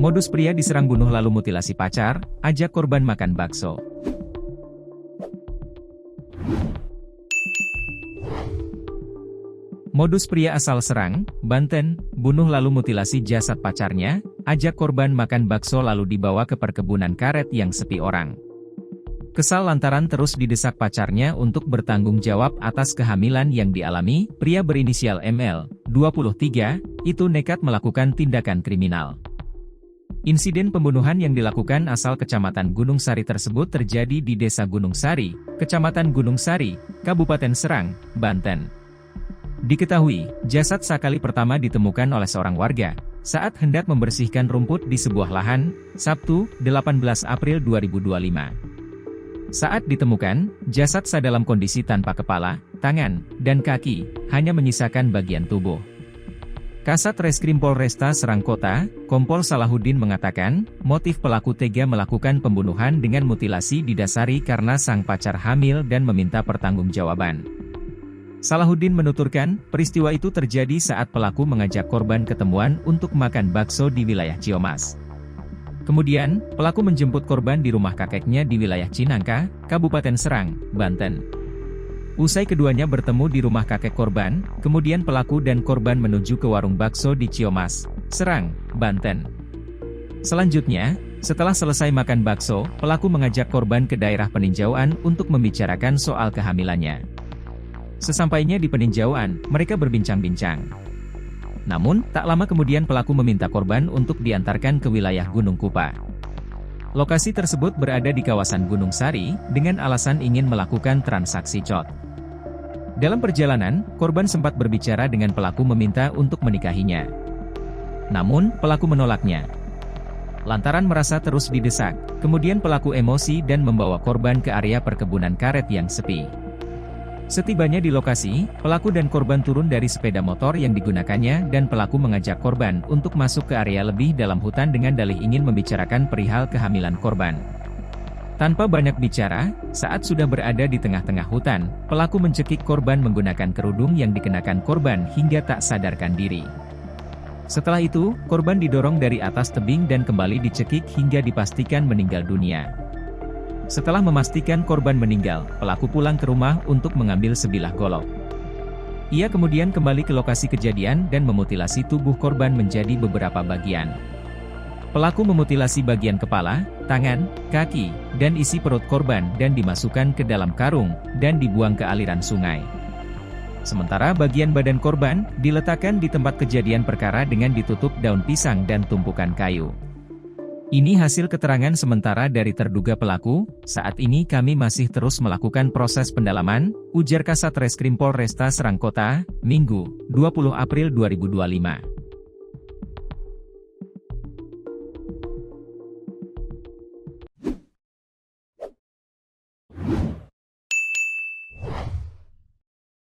Modus pria diserang bunuh lalu mutilasi pacar, ajak korban makan bakso. Modus pria asal Serang, Banten, bunuh lalu mutilasi jasad pacarnya, ajak korban makan bakso lalu dibawa ke perkebunan karet yang sepi orang. Kesal lantaran terus didesak pacarnya untuk bertanggung jawab atas kehamilan yang dialami, pria berinisial ML, 23, itu nekat melakukan tindakan kriminal. Insiden pembunuhan yang dilakukan asal Kecamatan Gunung Sari tersebut terjadi di Desa Gunung Sari, Kecamatan Gunung Sari, Kabupaten Serang, Banten. Diketahui, jasad Sakali pertama ditemukan oleh seorang warga, saat hendak membersihkan rumput di sebuah lahan, Sabtu, 18 April 2025. Saat ditemukan, jasad Sa dalam kondisi tanpa kepala, tangan, dan kaki, hanya menyisakan bagian tubuh. Kasat Reskrim Polresta Serang Kota, Kompol Salahuddin mengatakan, motif pelaku tega melakukan pembunuhan dengan mutilasi didasari karena sang pacar hamil dan meminta pertanggungjawaban. Salahuddin menuturkan, peristiwa itu terjadi saat pelaku mengajak korban ketemuan untuk makan bakso di wilayah Ciamas. Kemudian, pelaku menjemput korban di rumah kakeknya di wilayah Cinangka, Kabupaten Serang, Banten. Usai keduanya bertemu di rumah kakek korban, kemudian pelaku dan korban menuju ke warung bakso di Ciamas, Serang, Banten. Selanjutnya, setelah selesai makan bakso, pelaku mengajak korban ke daerah peninjauan untuk membicarakan soal kehamilannya. Sesampainya di peninjauan, mereka berbincang-bincang. Namun, tak lama kemudian pelaku meminta korban untuk diantarkan ke wilayah Gunung Kupa. Lokasi tersebut berada di kawasan Gunung Sari, dengan alasan ingin melakukan transaksi cot. Dalam perjalanan, korban sempat berbicara dengan pelaku meminta untuk menikahinya. Namun, pelaku menolaknya. Lantaran merasa terus didesak, kemudian pelaku emosi dan membawa korban ke area perkebunan karet yang sepi. Setibanya di lokasi, pelaku dan korban turun dari sepeda motor yang digunakannya dan pelaku mengajak korban untuk masuk ke area lebih dalam hutan dengan dalih ingin membicarakan perihal kehamilan korban. Tanpa banyak bicara, saat sudah berada di tengah-tengah hutan, pelaku mencekik korban menggunakan kerudung yang dikenakan korban hingga tak sadarkan diri. Setelah itu, korban didorong dari atas tebing dan kembali dicekik hingga dipastikan meninggal dunia. Setelah memastikan korban meninggal, pelaku pulang ke rumah untuk mengambil sebilah golok. Ia kemudian kembali ke lokasi kejadian dan memutilasi tubuh korban menjadi beberapa bagian. Pelaku memutilasi bagian kepala, tangan, kaki, dan isi perut korban dan dimasukkan ke dalam karung, dan dibuang ke aliran sungai. Sementara bagian badan korban, diletakkan di tempat kejadian perkara dengan ditutup daun pisang dan tumpukan kayu. Ini hasil keterangan sementara dari terduga pelaku, saat ini kami masih terus melakukan proses pendalaman, ujar Kasat Reskrim Polresta Serang Kota, Minggu, 20 April 2025.